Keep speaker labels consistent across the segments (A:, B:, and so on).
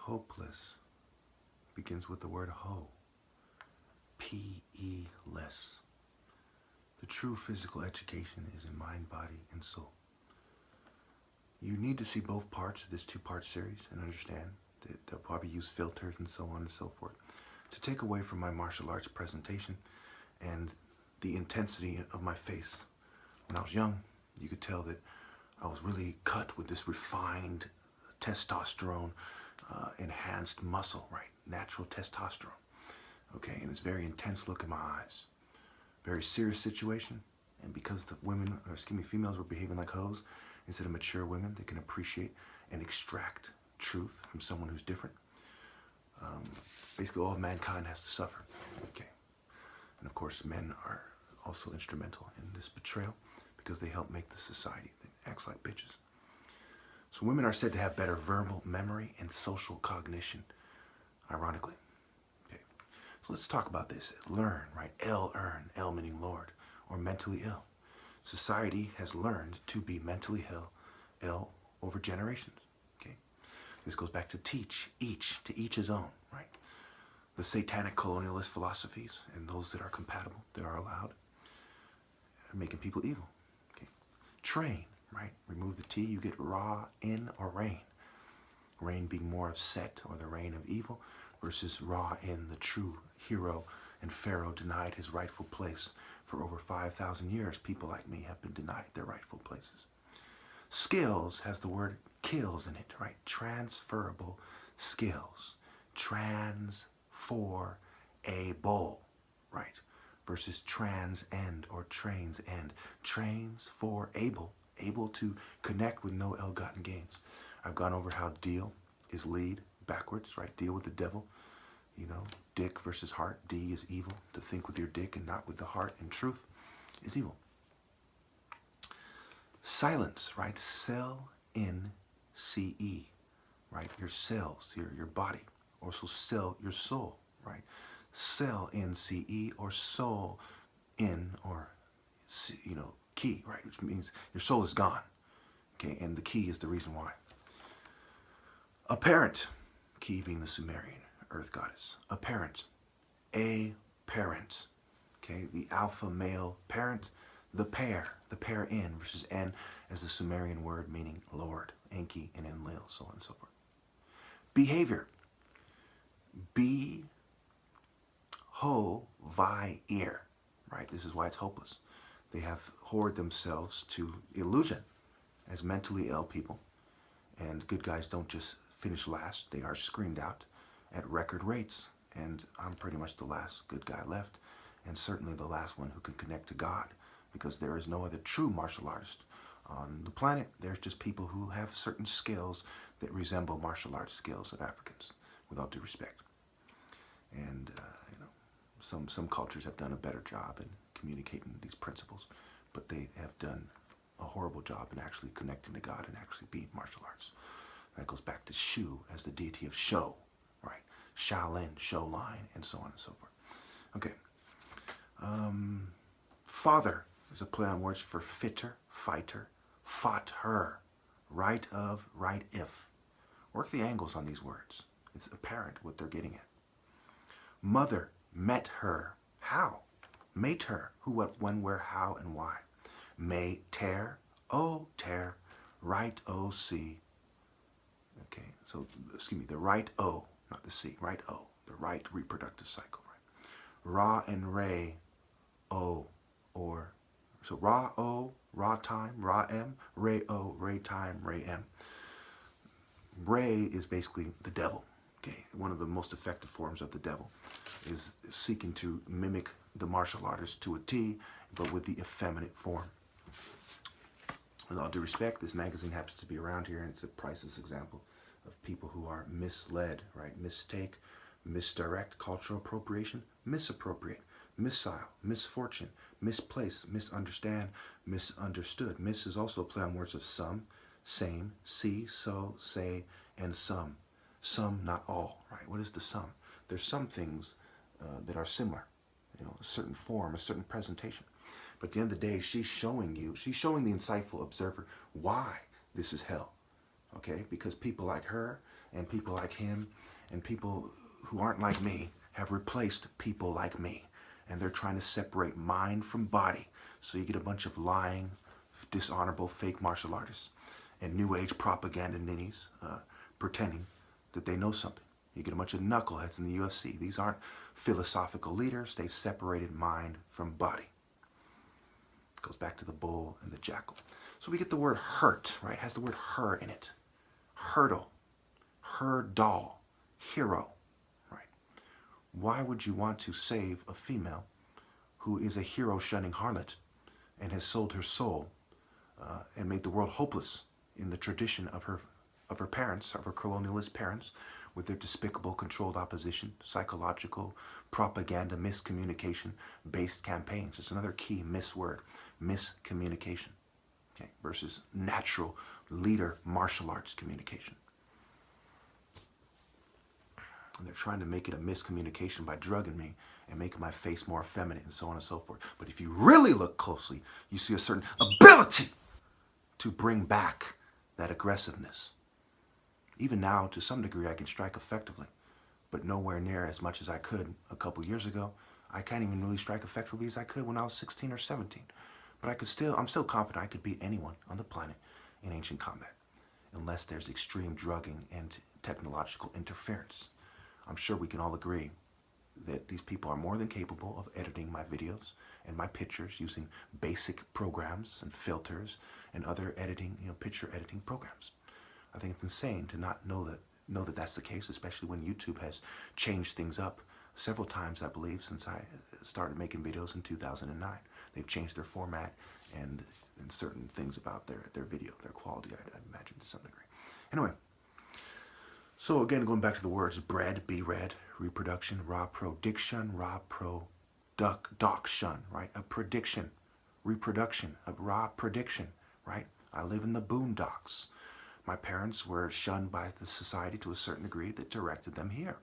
A: hopeless begins with the word ho. P-E-less. The true physical education is in mind, body, and soul. You need to see both parts of this two-part series and understand that they'll probably use filters and so on and so forth to take away from my martial arts presentation and the intensity of my face. When I was young, you could tell that I was really cut with this refined testosterone enhanced muscle, right? Natural testosterone. Okay, and it's very intense look in my eyes. Very serious situation, and because the females were behaving like hoes instead of mature women that can appreciate and extract truth from someone who's different. Basically, all of mankind has to suffer. Okay, and of course, men are also instrumental in this betrayal because they help make the society that acts like bitches. So women are said to have better verbal memory and social cognition, ironically. Okay, so let's talk about this. Learn, right? L-earn, L meaning Lord, or mentally ill. Society has learned to be mentally ill over generations. Okay, this goes back to teach, to each his own, right? The satanic colonialist philosophies and those that are compatible, that are allowed, are making people evil. Okay, train. Right? Remove the T, you get Ra, in, or rain. Rain being more of Set, or the reign of evil, versus Ra, in, the true hero and pharaoh denied his rightful place. For over 5,000 years, people like me have been denied their rightful places. Skills has the word kills in it, right? Transferable skills. Transforable, right? Versus trans-end, or trains-end. Trains for able to connect with no ill-gotten gains. I've gone over how deal is lead backwards, right? Deal with the devil, you know, dick versus heart. D is evil. To think with your dick and not with the heart and truth is evil. Silence, right? Cell in C-E, right? Your cells, your body. Also cell, your soul, right? Cell in C-E, or soul in, or, you know, key, right? Which means your soul is gone. Okay, and the key is the reason why. Apparent, key being the Sumerian earth goddess. Apparent, a parent. Okay, the alpha male parent, the pair in versus N as the Sumerian word meaning Lord, Enki, and Enlil, so on and so forth. Behavior, be ho vi ear, right? This is why it's hopeless. They have hoarded themselves to illusion as mentally ill people. And good guys don't just finish last. They are screamed out at record rates. And I'm pretty much the last good guy left. And certainly the last one who can connect to God. Because there is no other true martial artist on the planet. There's just people who have certain skills that resemble martial arts skills of Africans, with all due respect. And, you know, some cultures have done a better job in communicating these principles, but they have done a horrible job in actually connecting to God and actually being martial arts. That goes back to Shu as the deity of show, right? Shaolin, show line, and so on and so forth. Okay. Father is a play on words for fitter, fighter, fought her, right of, right if. Work the angles on these words. It's apparent what they're getting at. Mother met her. How? Mate her. Who, what, when, where, how, and why. May tear, oh, tear, right, oh, see. Okay, so, excuse me, the right O, not the C, right O, the right reproductive cycle, right? Ra and Ray, O, or, so Ra O, Ra time, Ra M, Ray O, Ray time, Ray M. Ray is basically the devil, okay? One of the most effective forms of the devil is seeking to mimic the martial artist to a T, but with the effeminate form. With all due respect, this magazine happens to be around here, and it's a priceless example of people who are misled, right? Mistake, misdirect, cultural appropriation, misappropriate, missile, misfortune, misplace, misunderstand, misunderstood. Miss is also a play on words of some, same, see, so, say, and some. Some, not all, right? What is the sum? There's some things that are similar, you know, a certain form, a certain presentation. But at the end of the day, she's showing the insightful observer why this is hell. okay? Because people like her and people like him and people who aren't like me have replaced people like me. And they're trying to separate mind from body. So you get a bunch of lying, dishonorable, fake martial artists and New Age propaganda ninnies pretending that they know something. You get a bunch of knuckleheads in the UFC. These aren't philosophical leaders. They've separated mind from body. It goes back to the bull and the jackal. So we get the word hurt, right? It has the word her in it. Hurdle, hurdle, hero, right? Why would you want to save a female who is a hero-shunning harlot and has sold her soul and made the world hopeless in the tradition of her parents, of her colonialist parents, with their despicable controlled opposition, psychological propaganda, miscommunication-based campaigns? It's another key misword, miscommunication, okay, versus natural leader martial arts communication. And they're trying to make it a miscommunication by drugging me and making my face more effeminate and so on and so forth. But if you really look closely, you see a certain ability to bring back that aggressiveness. Even now, to some degree, I can strike effectively, but nowhere near as much as I could a couple years ago. I can't even really strike effectively as I could when I was 16 or 17. But I'm still confident I could beat anyone on the planet in ancient combat, unless there's extreme drugging and technological interference. I'm sure we can all agree that these people are more than capable of editing my videos and my pictures using basic programs and filters and other editing, picture editing programs. I think it's insane to not know that that's the case, especially when YouTube has changed things up several times, I believe, since I started making videos in 2009. They've changed their format and certain things about their video, their quality, I'd imagine, to some degree. Anyway, so again, going back to the words, bred, be read, reproduction, reproduction, reproduction, right? A prediction, reproduction, a raw prediction, right? I live in the boondocks. My parents were shunned by the society to a certain degree that directed them here,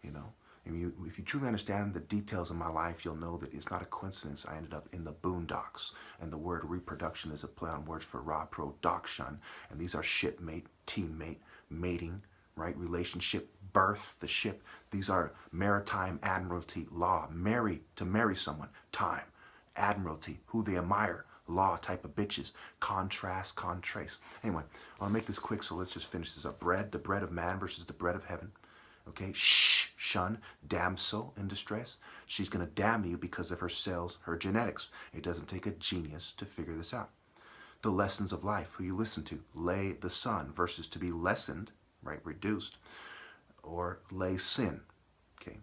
A: If you truly understand the details of my life, you'll know that it's not a coincidence I ended up in the boondocks. And the word reproduction is a play on words for reproduction. And these are shipmate, teammate, mating, right? Relationship, birth, the ship. These are maritime admiralty law. To marry someone, time, admiralty, who they admire, law type of bitches, contrast, contrast. Anyway, I'll make this quick, so let's just finish this up. Bread, the bread of man versus the bread of heaven. Okay, shun, damsel in distress. She's going to damn you because of her cells, her genetics. It doesn't take a genius to figure this out. The lessons of life, who you listen to. Lay the sun versus to be lessened, right, reduced, or lay sin. Okay,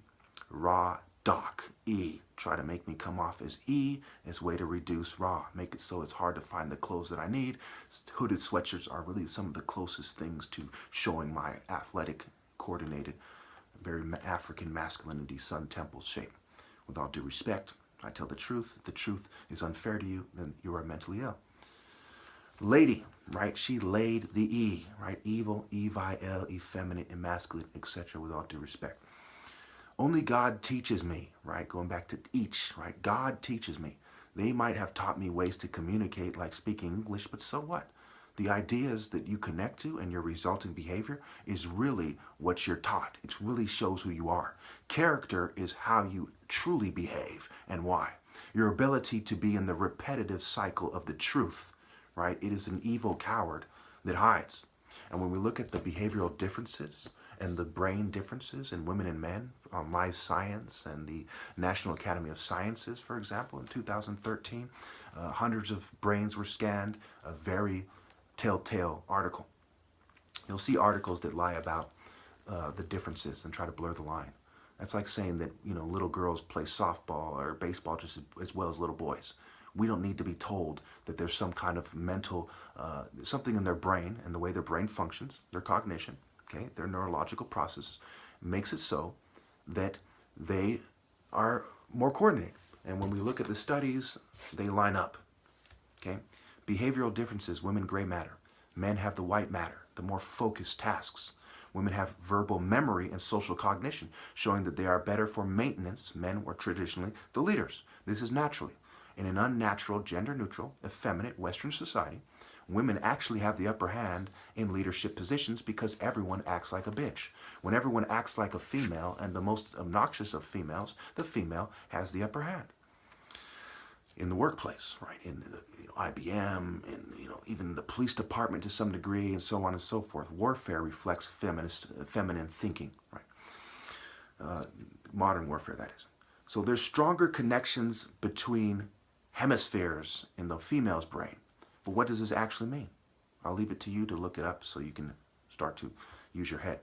A: raw, doc, E. Try to make me come off as E as way to reduce raw. Make it so it's hard to find the clothes that I need. Hooded sweatshirts are really some of the closest things to showing my athletic, coordinated, very African masculinity, Sun Temple shape. With all due respect, I tell the truth. If the truth is unfair to you, then you are mentally ill. Lady, right? She laid the E, right? Evil, evil, effeminate, emasculate, etc. With all due respect. Only God teaches me, right? Going back to each, right? God teaches me. They might have taught me ways to communicate like speaking English, but so what? The ideas that you connect to and your resulting behavior is really what you're taught. It really shows who you are. Character is how you truly behave and why. Your ability to be in the repetitive cycle of the truth, right? It is an evil coward that hides. And when we look at the behavioral differences and the brain differences in women and men on Live Science and the National Academy of Sciences, for example, in 2013, hundreds of brains were scanned, a very telltale article. You'll see articles that lie about the differences and try to blur the line. That's like saying that, little girls play softball or baseball just as well as little boys. We don't need to be told that there's some kind of mental, something in their brain and the way their brain functions, their cognition, okay, their neurological processes, makes it so that they are more coordinated. And when we look at the studies, they line up, okay? Behavioral differences, women gray matter. Men have the white matter, the more focused tasks. Women have verbal memory and social cognition, showing that they are better for maintenance. Men were traditionally the leaders. This is naturally. In an unnatural, gender-neutral, effeminate Western society, women actually have the upper hand in leadership positions because everyone acts like a bitch. When everyone acts like a female, and the most obnoxious of females, the female has the upper hand. In the workplace, right? In the IBM, in even the police department to some degree, and so on and so forth. Warfare reflects feminine thinking, right? Modern warfare, that is. So there's stronger connections between hemispheres in the female's brain. But what does this actually mean? I'll leave it to you to look it up so you can start to use your head.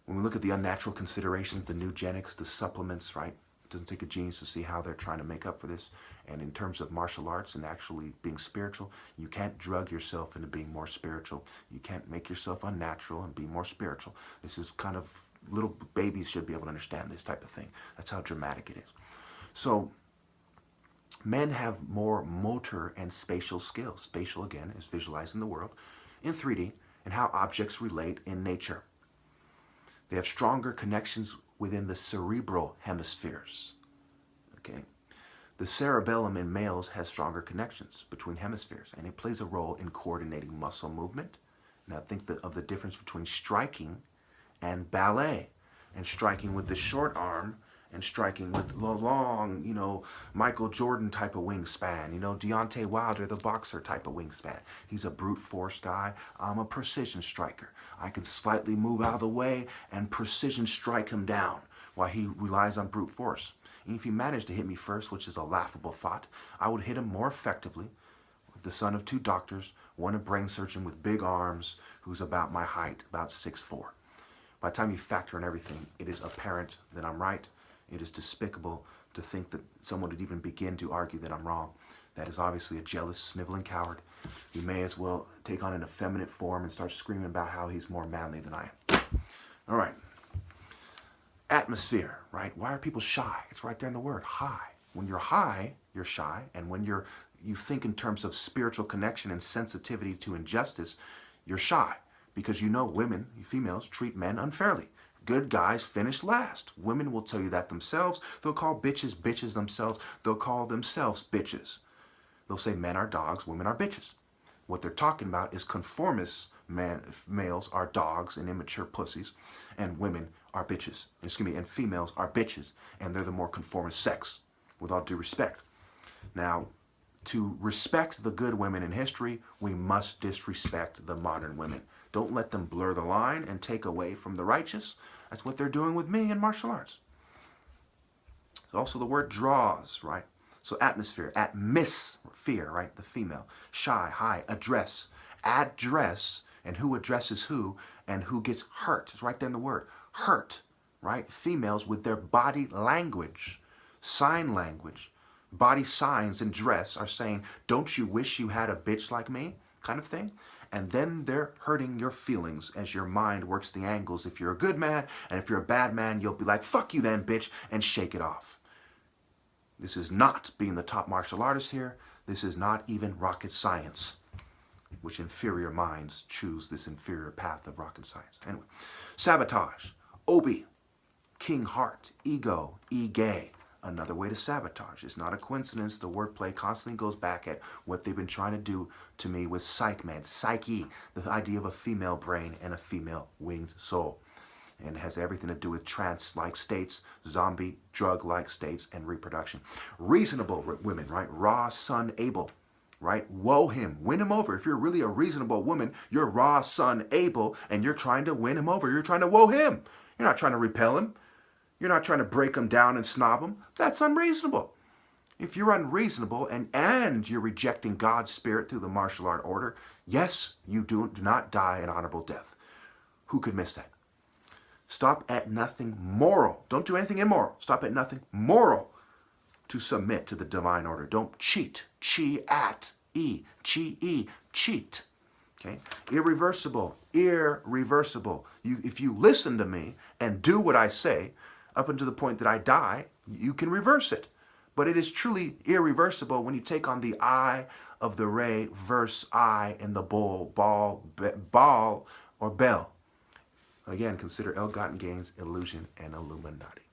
A: When we look at the unnatural considerations, the eugenics, the supplements, right? It doesn't take a genius to see how they're trying to make up for this. And in terms of martial arts and actually being spiritual, you can't drug yourself into being more spiritual. You can't make yourself unnatural and be more spiritual. This is kind of, little babies should be able to understand this type of thing. That's how dramatic it is. So men have more motor and spatial skills. Spatial, again, is visualizing the world in 3D and how objects relate in nature. They have stronger connections within the cerebral hemispheres. Okay? The cerebellum in males has stronger connections between hemispheres, and it plays a role in coordinating muscle movement. Now think of the difference between striking and ballet, and striking with the short arm and striking with the long, Michael Jordan type of wingspan, Deontay Wilder, the boxer type of wingspan. He's a brute force guy. I'm a precision striker. I can slightly move out of the way and precision strike him down while he relies on brute force. And if he managed to hit me first, which is a laughable thought, I would hit him more effectively. The son of 2 doctors, one a brain surgeon with big arms, who's about my height, about 6'4". By the time you factor in everything, it is apparent that I'm right. It is despicable to think that someone would even begin to argue that I'm wrong. That is obviously a jealous, sniveling coward. He may as well take on an effeminate form and start screaming about how he's more manly than I am. All right. Atmosphere, right? Why are people shy? It's right there in the word, high. When you're high, you're shy. And when you think in terms of spiritual connection and sensitivity to injustice, you're shy. Because women, females, treat men unfairly. Good guys finish last. Women will tell you that themselves. They'll call bitches bitches themselves. They'll call themselves bitches. They'll say men are dogs, women are bitches. What they're talking about is conformist males are dogs and immature pussies, and women are bitches. And females are bitches, and they're the more conformist sex, with all due respect. Now, to respect the good women in history, we must disrespect the modern women. Don't let them blur the line and take away from the righteous. That's what they're doing with me in martial arts. Also the word draws, right? So atmosphere, atmosphere, right? The female. Shy, high, address. Address, and who addresses who, and who gets hurt. It's right there in the word. Hurt, right? Females with their body language, sign language, body signs and dress are saying, don't you wish you had a bitch like me? Kind of thing. And then they're hurting your feelings as your mind works the angles. If you're a good man, and if you're a bad man, you'll be like, fuck you then, bitch, and shake it off. This is not being the top martial artist here. This is not even rocket science, which inferior minds choose this inferior path of rocket science. Anyway, sabotage, obi, king heart, ego, e-gay. Another way to sabotage. It's not a coincidence. The wordplay constantly goes back at what they've been trying to do to me with psyche, the idea of a female brain and a female winged soul. And it has everything to do with trance-like states, zombie, drug-like states, and reproduction. Reasonable women, right? Raw son Abel, right? Woe him, win him over. If you're really a reasonable woman, you're raw son Abel, and you're trying to win him over. You're trying to woe him. You're not trying to repel him. You're not trying to break him down and snob him. That's unreasonable. If you're unreasonable and you're rejecting God's spirit through the martial art order, yes, you do not die an honorable death. Who could miss that? Stop at nothing moral. Don't do anything immoral. Stop at nothing moral to submit to the divine order. Don't cheat. Cheat. Cheat. Okay? Irreversible. If you listen to me and do what I say, up until the point that I die, you can reverse it. But it is truly irreversible when you take on the eye of the ray verse I in the bull, ball, or bell. Again, consider ill-gotten gains, illusion, and Illuminati.